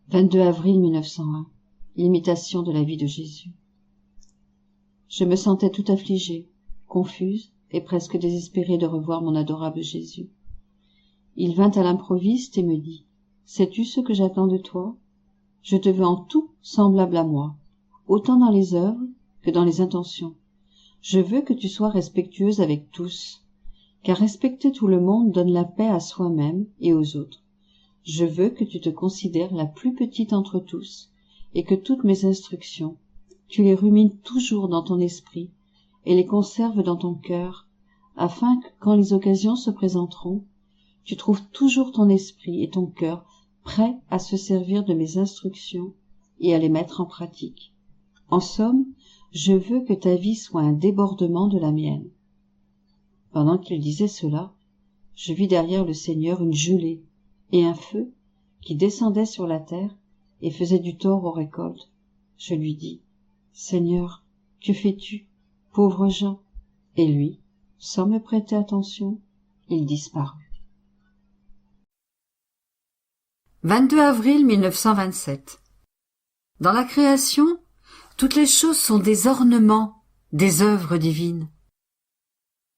22 avril 1901. L'imitation de la vie de Jésus. Je me sentais tout affligée, confuse et presque désespérée de revoir mon adorable Jésus. Il vint à l'improviste et me dit : « Sais-tu ce que j'attends de toi ? Je te veux en tout semblable à moi, autant dans les œuvres que dans les intentions. Je veux que tu sois respectueuse avec tous, car respecter tout le monde donne la paix à soi-même et aux autres. Je veux que tu te considères la plus petite entre tous, et que toutes mes instructions, tu les rumines toujours dans ton esprit et les conserves dans ton cœur, afin que, quand les occasions se présenteront, tu trouves toujours ton esprit et ton cœur prêts à se servir de mes instructions et à les mettre en pratique. En somme, je veux que ta vie soit un débordement de la mienne. » Pendant qu'il disait cela, je vis derrière le Seigneur une gelée et un feu qui descendait sur la terre et faisait du tort aux récoltes. Je lui dis : « Seigneur, que fais-tu, pauvres gens ?» Et lui, sans me prêter attention, il disparut. 22 avril 1927. Dans la création, toutes les choses sont des ornements des œuvres divines.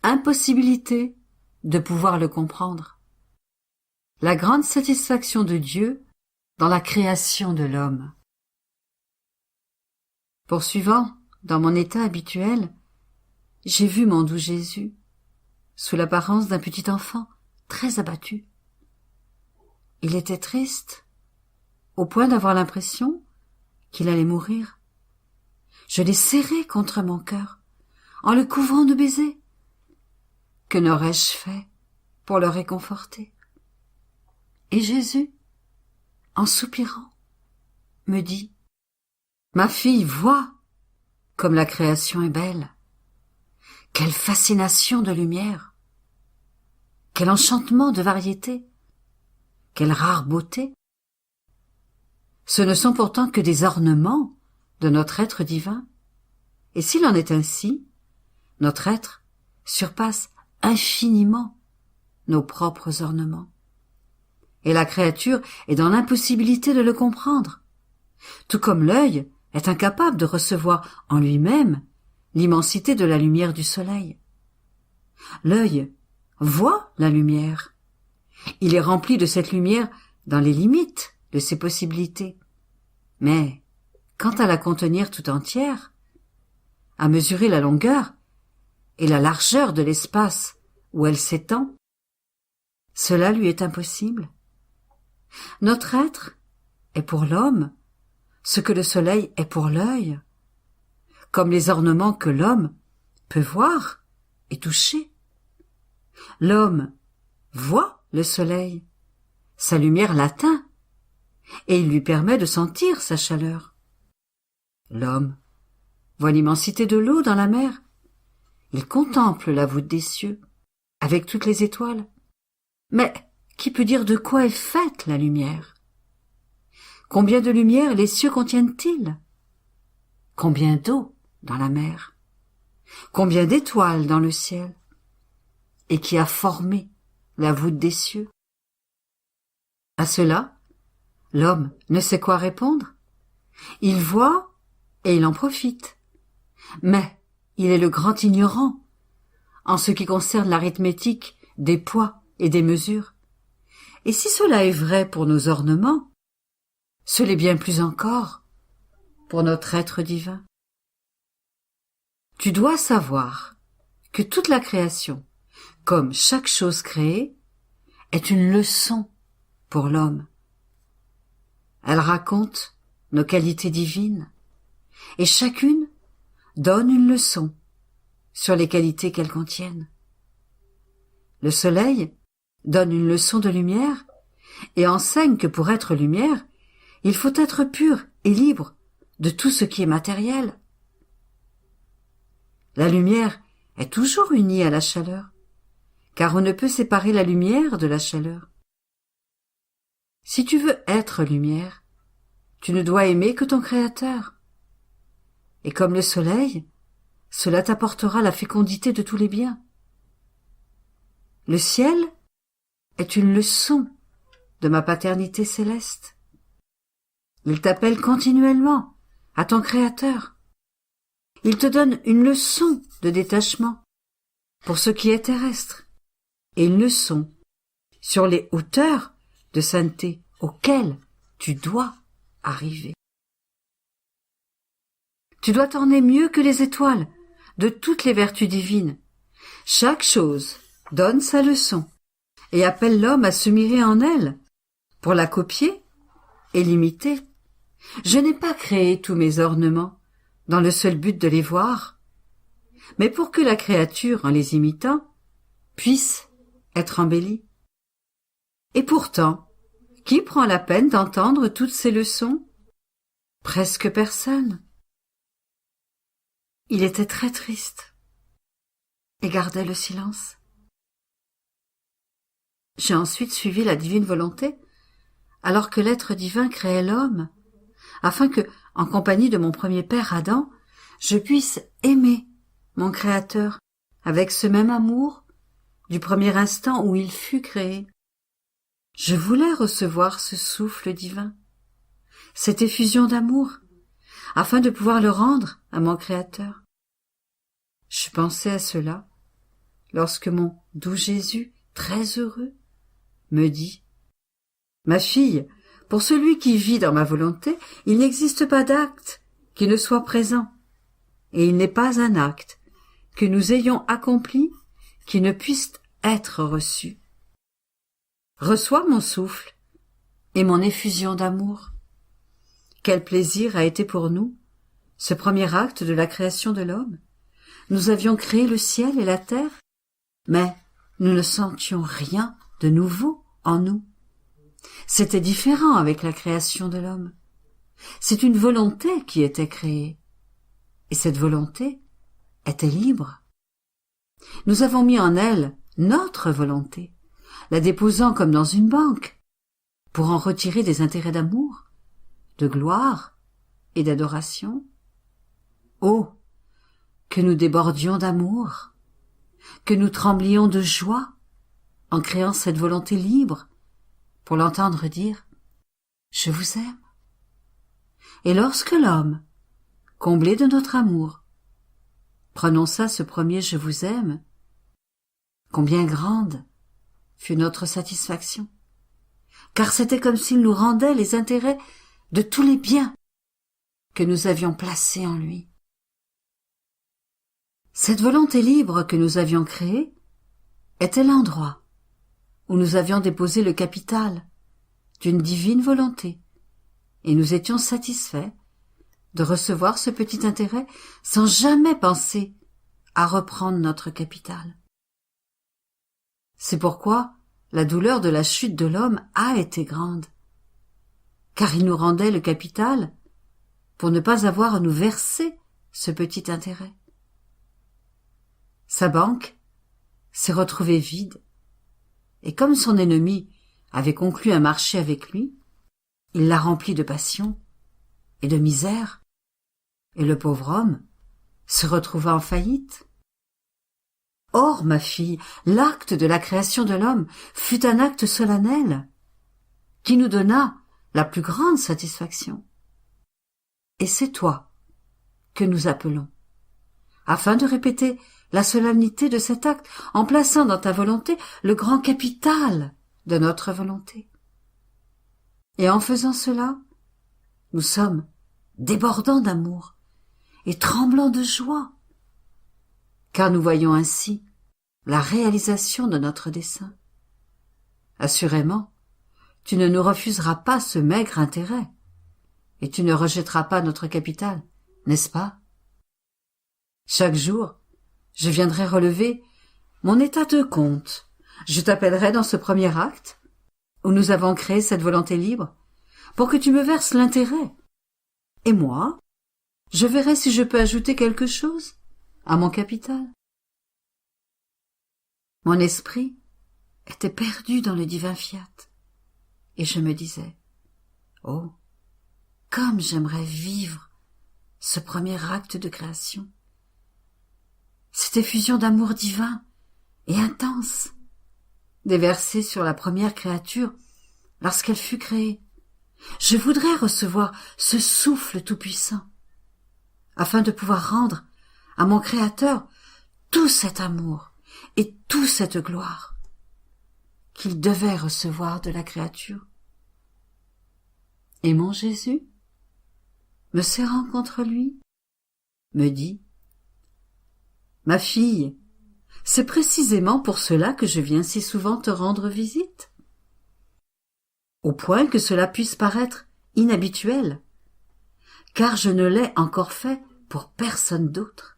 Impossibilité de pouvoir le comprendre. La grande satisfaction de Dieu dans la création de l'homme. Poursuivant dans mon état habituel, j'ai vu mon doux Jésus, sous l'apparence d'un petit enfant très abattu. Il était triste, au point d'avoir l'impression qu'il allait mourir. Je l'ai serré contre mon cœur, en le couvrant de baisers. Que n'aurais-je fait pour le réconforter ? Et Jésus, en soupirant, me dit : « Ma fille, vois comme la création est belle. Quelle fascination de lumière, quel enchantement de variété, quelle rare beauté. Ce ne sont pourtant que des ornements de notre être divin. Et s'il en est ainsi, notre être surpasse infiniment nos propres ornements. Et la créature est dans l'impossibilité de le comprendre, tout comme l'œil est incapable de recevoir en lui-même l'immensité de la lumière du soleil. L'œil voit la lumière. Il est rempli de cette lumière dans les limites de ses possibilités. Mais quant à la contenir tout entière, à mesurer la longueur et la largeur de l'espace où elle s'étend, cela lui est impossible. Notre être est pour l'homme ce que le soleil est pour l'œil, comme les ornements que l'homme peut voir et toucher. L'homme voit le soleil, sa lumière l'atteint, et il lui permet de sentir sa chaleur. L'homme voit l'immensité de l'eau dans la mer, il contemple la voûte des cieux, avec toutes les étoiles. Mais qui peut dire de quoi est faite la lumière ? Combien de lumière les cieux contiennent-ils ? Combien d'eau dans la mer ? Combien d'étoiles dans le ciel ? Et qui a formé la voûte des cieux ? À cela, l'homme ne sait quoi répondre. Il voit et il en profite. Mais il est le grand ignorant en ce qui concerne l'arithmétique des poids et des mesures. Et si cela est vrai pour nos ornements, ce l'est bien plus encore pour notre être divin. Tu dois savoir que toute la création, comme chaque chose créée, est une leçon pour l'homme. Elle raconte nos qualités divines, et chacune donne une leçon sur les qualités qu'elles contiennent. Le soleil donne une leçon de lumière et enseigne que pour être lumière, il faut être pur et libre de tout ce qui est matériel. La lumière est toujours unie à la chaleur, car on ne peut séparer la lumière de la chaleur. Si tu veux être lumière, tu ne dois aimer que ton Créateur. Et comme le soleil, cela t'apportera la fécondité de tous les biens. Le ciel est une leçon de ma paternité céleste. Il t'appelle continuellement à ton Créateur. Il te donne une leçon de détachement pour ce qui est terrestre et une leçon sur les hauteurs de sainteté auxquelles tu dois arriver. Tu dois t'orner mieux que les étoiles de toutes les vertus divines. Chaque chose donne sa leçon et appelle l'homme à se mirer en elle pour la copier et l'imiter. Je n'ai pas créé tous mes ornements dans le seul but de les voir, mais pour que la créature, en les imitant, puisse être embellie. Et pourtant, qui prend la peine d'entendre toutes ces leçons? Presque personne. Il était très triste et gardait le silence. J'ai ensuite suivi la divine volonté, alors que l'être divin créait l'homme, afin que, en compagnie de mon premier père Adam, je puisse aimer mon Créateur avec ce même amour du premier instant où il fut créé. Je voulais recevoir ce souffle divin, cette effusion d'amour, afin de pouvoir le rendre à mon Créateur. Je pensais à cela lorsque mon doux Jésus, très heureux, me dit « Ma fille, pour celui qui vit dans ma volonté, il n'existe pas d'acte qui ne soit présent, et il n'est pas un acte que nous ayons accompli qui ne puisse être reçu. Reçois mon souffle et mon effusion d'amour. Quel plaisir a été pour nous ce premier acte de la création de l'homme. Nous avions créé le ciel et la terre, mais nous ne sentions rien de nouveau en nous. C'était différent avec la création de l'homme. C'est une volonté qui était créée, et cette volonté était libre. Nous avons mis en elle notre volonté, la déposant comme dans une banque, pour en retirer des intérêts d'amour, de gloire et d'adoration. Oh, que nous débordions d'amour, que nous tremblions de joie en créant cette volonté libre pour l'entendre dire « Je vous aime ». Et lorsque l'homme, comblé de notre amour, prononça ce premier « Je vous aime », combien grande fut notre satisfaction, car c'était comme s'il nous rendait les intérêts de tous les biens que nous avions placés en lui. Cette volonté libre que nous avions créée était l'endroit où nous avions déposé le capital d'une divine volonté, et nous étions satisfaits de recevoir ce petit intérêt sans jamais penser à reprendre notre capital. C'est pourquoi la douleur de la chute de l'homme a été grande, car il nous rendait le capital pour ne pas avoir à nous verser ce petit intérêt. Sa banque s'est retrouvée vide, et comme son ennemi avait conclu un marché avec lui, il l'a rempli de passion et de misère, et le pauvre homme se retrouva en faillite. Or, ma fille, l'acte de la création de l'homme fut un acte solennel qui nous donna la plus grande satisfaction. Et c'est toi que nous appelons, afin de répéter la solennité de cet acte en plaçant dans ta volonté le grand capital de notre volonté. Et en faisant cela, nous sommes débordants d'amour et tremblants de joie, car nous voyons ainsi la réalisation de notre dessein. Assurément, tu ne nous refuseras pas ce maigre intérêt, et tu ne rejetteras pas notre capital, n'est-ce pas? Chaque jour, je viendrai relever mon état de compte. Je t'appellerai dans ce premier acte, où nous avons créé cette volonté libre, pour que tu me verses l'intérêt. Et moi, je verrai si je peux ajouter quelque chose à mon capital. Mon esprit était perdu dans le divin fiat, et je me disais, oh, comme j'aimerais vivre ce premier acte de création, cette effusion d'amour divin et intense, déversée sur la première créature lorsqu'elle fut créée, Je voudrais recevoir ce souffle tout-puissant, afin de pouvoir rendre à mon Créateur tout cet amour et toute cette gloire qu'il devait recevoir de la créature. Et mon Jésus, me serrant contre lui, me dit « Ma fille, c'est précisément pour cela que je viens si souvent te rendre visite. Au point que cela puisse paraître inhabituel, car je ne l'ai encore fait pour personne d'autre.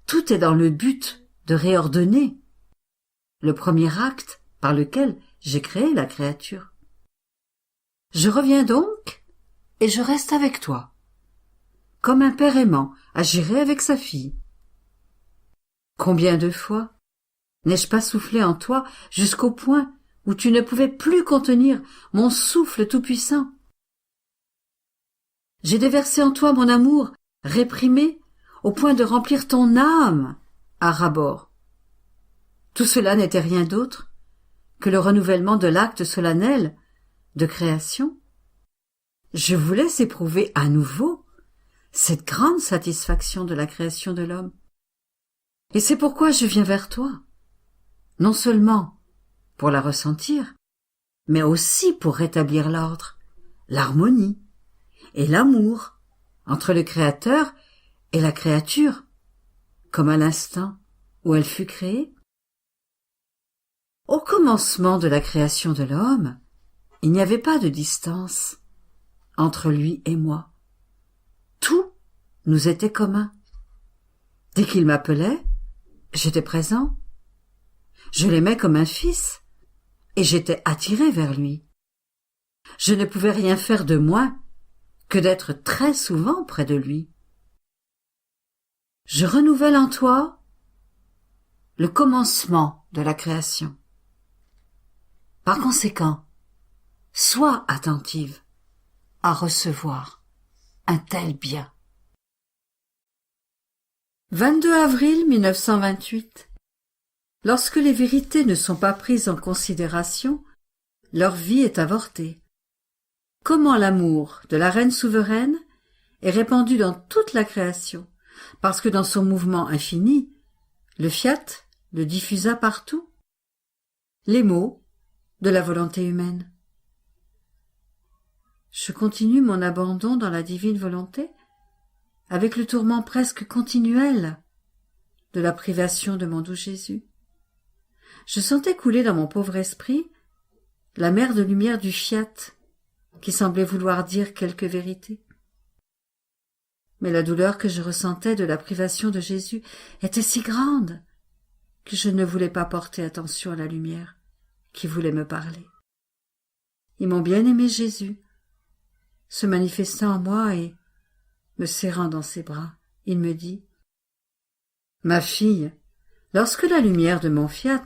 Tout est dans le but de réordonner le premier acte par lequel j'ai créé la créature. Je reviens donc et je reste avec toi, comme un père aimant agirait avec sa fille. Combien de fois n'ai-je pas soufflé en toi jusqu'au point où tu ne pouvais plus contenir mon souffle tout-puissant? J'ai déversé en toi mon amour réprimé au point de remplir ton âme à ras-bord. Tout cela n'était rien d'autre que le renouvellement de l'acte solennel de création. Je voulais éprouver à nouveau cette grande satisfaction de la création de l'homme. Et c'est pourquoi je viens vers toi, non seulement pour la ressentir, mais aussi pour rétablir l'ordre, l'harmonie et l'amour entre le Créateur et la créature, comme à l'instant où elle fut créée. Au commencement de la création de l'homme, il n'y avait pas de distance entre lui et moi. Tout nous était commun. Dès qu'il m'appelait, j'étais présent. Je l'aimais comme un fils, et j'étais attiré vers lui. Je ne pouvais rien faire de moins que d'être très souvent près de lui. Je renouvelle en toi le commencement de la création. Par conséquent, sois attentive à recevoir un tel bien. 22 avril 1928. Lorsque les vérités ne sont pas prises en considération, leur vie est avortée. Comment l'amour de la reine souveraine est répandu dans toute la création, parce que dans son mouvement infini, le fiat le diffusa partout. Les mots de la volonté humaine. Je continue mon abandon dans la divine volonté avec le tourment presque continuel de la privation de mon doux Jésus. Je sentais couler dans mon pauvre esprit la mer de lumière du fiat qui semblait vouloir dire quelque vérité. Mais la douleur que je ressentais de la privation de Jésus était si grande que je ne voulais pas porter attention à la lumière qui voulait me parler. Et mon bien-aimé Jésus, se manifestant en moi et me serrant dans ses bras, il me dit « Ma fille, lorsque la lumière de mon fiat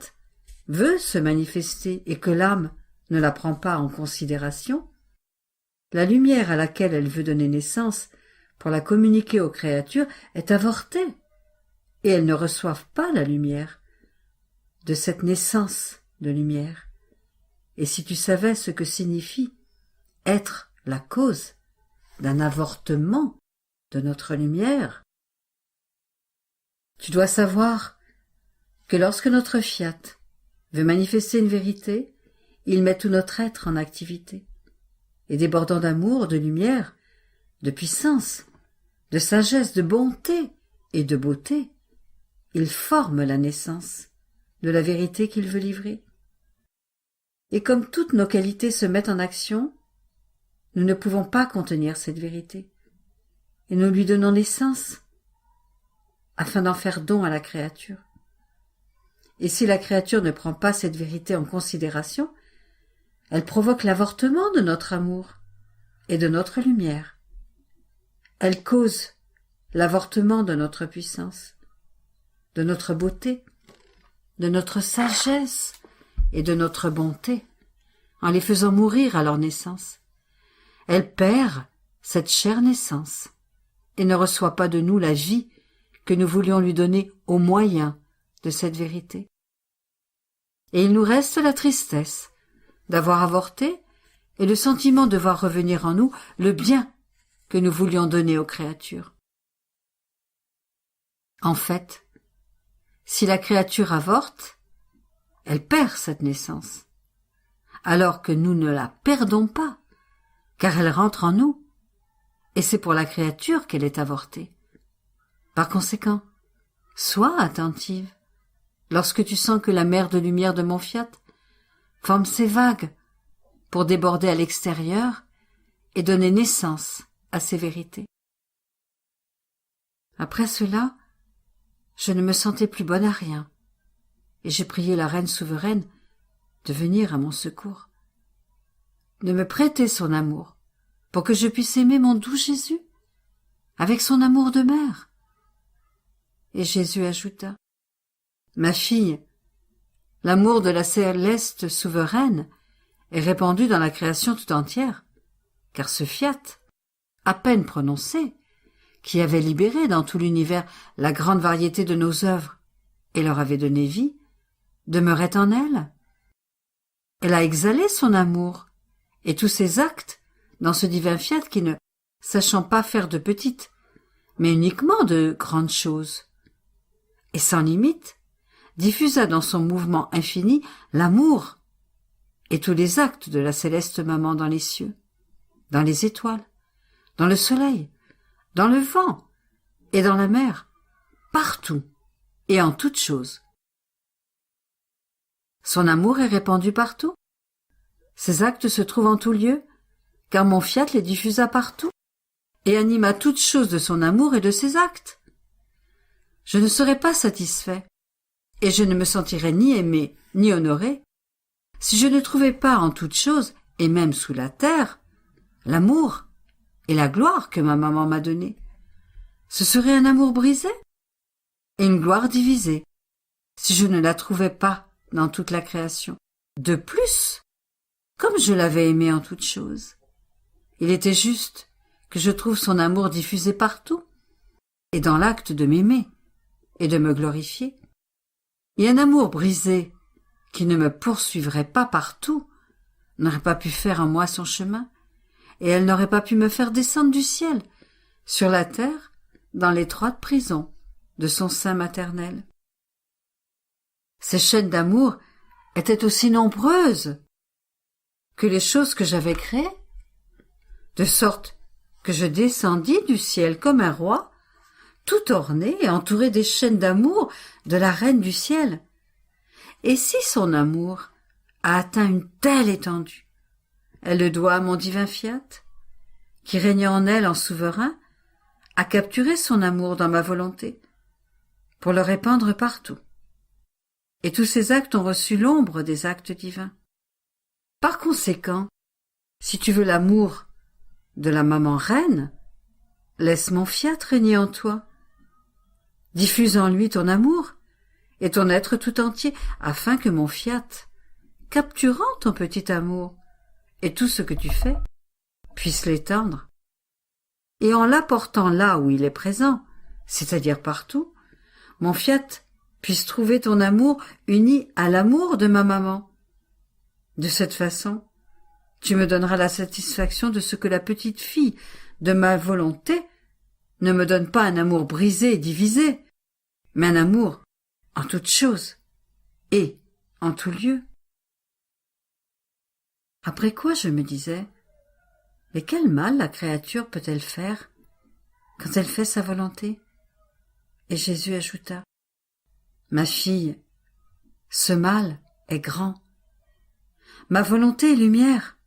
veut se manifester et que l'âme ne la prend pas en considération, la lumière à laquelle elle veut donner naissance pour la communiquer aux créatures est avortée, et elles ne reçoivent pas la lumière de cette naissance de lumière. Et si tu savais ce que signifie être la cause d'un avortement de notre lumière, tu dois savoir que lorsque notre fiat veut manifester une vérité, il met tout notre être en activité, et débordant d'amour, de lumière, de puissance, de sagesse, de bonté et de beauté, il forme la naissance de la vérité qu'il veut livrer. Et comme toutes nos qualités se mettent en action, nous ne pouvons pas contenir cette vérité, et nous lui donnons naissance, afin d'en faire don à la créature. Et si la créature ne prend pas cette vérité en considération, elle provoque l'avortement de notre amour et de notre lumière. Elle cause l'avortement de notre puissance, de notre beauté, de notre sagesse et de notre bonté, en les faisant mourir à leur naissance. Elle perd cette chère naissance et ne reçoit pas de nous la vie que nous voulions lui donner au moyen de cette vérité. Et il nous reste la tristesse d'avoir avorté et le sentiment de voir revenir en nous le bien que nous voulions donner aux créatures. En fait, si la créature avorte, elle perd cette naissance, alors que nous ne la perdons pas, car elle rentre en nous, et c'est pour la créature qu'elle est avortée. Par conséquent, sois attentive lorsque tu sens que la mer de lumière de mon fiat forme ses vagues pour déborder à l'extérieur et donner naissance à ces vérités. Après cela, je ne me sentais plus bonne à rien, et j'ai prié la Reine souveraine de venir à mon secours, de me prêter son amour pour que je puisse aimer mon doux Jésus avec son amour de mère. Et Jésus ajouta: Ma fille, l'amour de la céleste souveraine est répandu dans la création tout entière, car ce fiat, à peine prononcé, qui avait libéré dans tout l'univers la grande variété de nos œuvres et leur avait donné vie, demeurait en elle. Elle a exhalé son amour et tous ses actes dans ce divin fiat qui, ne sachant pas faire de petites, mais uniquement de grandes choses, et sans limite, diffusa dans son mouvement infini l'amour et tous les actes de la céleste maman dans les cieux, dans les étoiles, dans le soleil, dans le vent et dans la mer, partout et en toutes choses. Son amour est répandu partout. Ses actes se trouvent en tout lieu, car mon fiat les diffusa partout et anima toutes choses de son amour et de ses actes. Je ne serais pas satisfait, et je ne me sentirais ni aimé ni honoré, si je ne trouvais pas en toutes choses, et même sous la terre, l'amour et la gloire que ma maman m'a donnée. Ce serait un amour brisé et une gloire divisée, si je ne la trouvais pas dans toute la création. De plus, comme je l'avais aimée en toutes choses, il était juste que je trouve son amour diffusé partout, et dans l'acte de m'aimer et de me glorifier. Et un amour brisé, qui ne me poursuivrait pas partout, n'aurait pas pu faire en moi son chemin, et elle n'aurait pas pu me faire descendre du ciel, sur la terre, dans l'étroite prison de son sein maternel. Ces chaînes d'amour étaient aussi nombreuses que les choses que j'avais créées, de sorte que je descendis du ciel comme un roi, tout orné et entouré des chaînes d'amour de la reine du ciel. Et si son amour a atteint une telle étendue, elle le doit à mon divin fiat, qui régnant en elle en souverain, a capturé son amour dans ma volonté, pour le répandre partout. Et tous ces actes ont reçu l'ombre des actes divins. Par conséquent, si tu veux l'amour de la maman reine, laisse mon fiat régner en toi. Diffuse en lui ton amour et ton être tout entier, afin que mon fiat, capturant ton petit amour et tout ce que tu fais, puisse l'étendre. Et en l'apportant là où il est présent, c'est-à-dire partout, mon fiat puisse trouver ton amour uni à l'amour de ma maman. De cette façon, tu me donneras la satisfaction de ce que la petite fille de ma volonté ne me donne pas un amour brisé et divisé, mais un amour en toutes choses et en tout lieu. Après quoi je me disais, mais quel mal la créature peut-elle faire quand elle fait sa volonté? Et Jésus ajouta, ma fille, ce mal est grand. Ma volonté est lumière,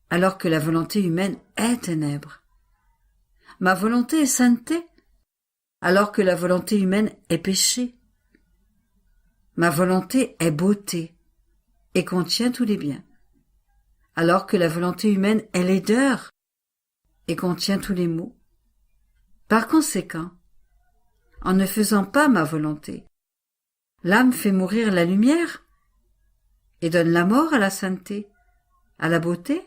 alors que la volonté humaine est ténèbres. Ma volonté est sainteté, alors que la volonté humaine est péché. Ma volonté est beauté et contient tous les biens, alors que la volonté humaine est laideur et contient tous les maux. Par conséquent, en ne faisant pas ma volonté, l'âme fait mourir la lumière et donne la mort à la sainteté, à la beauté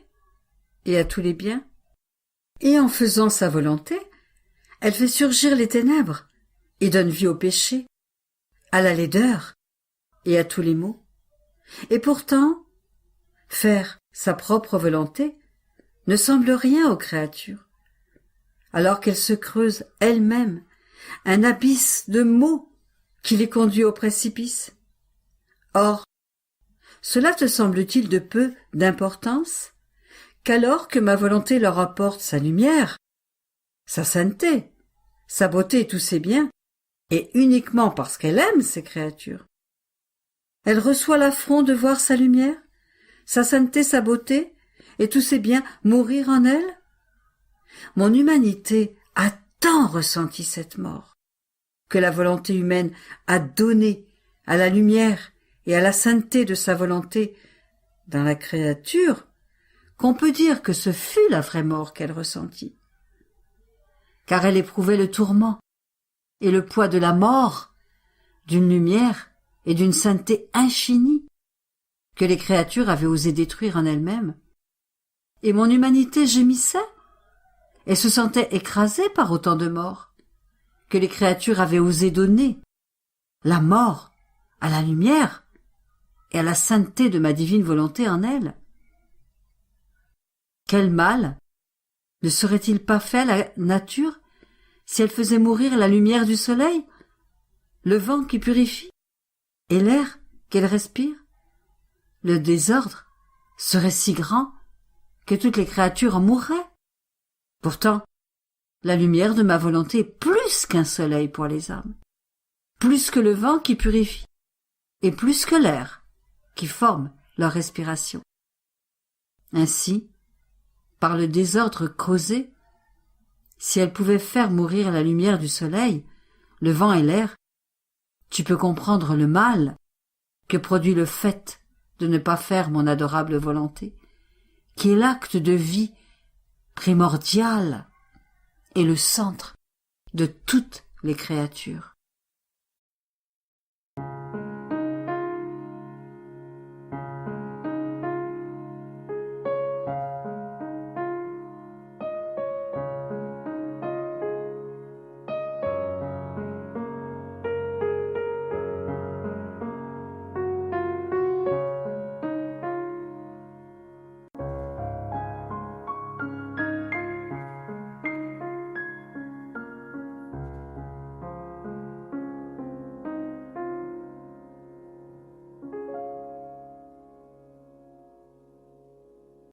et à tous les biens. Et en faisant sa volonté, elle fait surgir les ténèbres et donne vie au péché, à la laideur et à tous les maux. Et pourtant, faire sa propre volonté, ne semble rien aux créatures, alors qu'elles se creusent elles-mêmes un abysse de maux qui les conduit au précipice. Or, cela te semble-t-il de peu d'importance qu'alors que ma volonté leur apporte sa lumière, sa sainteté, sa beauté et tous ses biens, et uniquement parce qu'elle aime ces créatures, elle reçoit l'affront de voir sa lumière, sa sainteté, sa beauté et tous ses biens mourir en elle? Mon humanité a tant ressenti cette mort que la volonté humaine a donné à la lumière et à la sainteté de sa volonté dans la créature qu'on peut dire que ce fut la vraie mort qu'elle ressentit. Car elle éprouvait le tourment et le poids de la mort, d'une lumière et d'une sainteté infinie que les créatures avaient osé détruire en elles-mêmes. Et mon humanité gémissait et se sentait écrasée par autant de morts que les créatures avaient osé donner, la mort à la lumière et à la sainteté de ma divine volonté en elle. Quel mal ne serait-il pas fait à la nature si elle faisait mourir la lumière du soleil, le vent qui purifie et l'air qu'elle respire? Le désordre serait si grand que toutes les créatures en mourraient. Pourtant, la lumière de ma volonté est plus qu'un soleil pour les âmes, plus que le vent qui purifie, et plus que l'air qui forme leur respiration. Ainsi, par le désordre causé, si elle pouvait faire mourir la lumière du soleil, le vent et l'air, tu peux comprendre le mal que produit le fait de ne pas faire mon adorable volonté, qui est l'acte de vie primordial et le centre de toutes les créatures.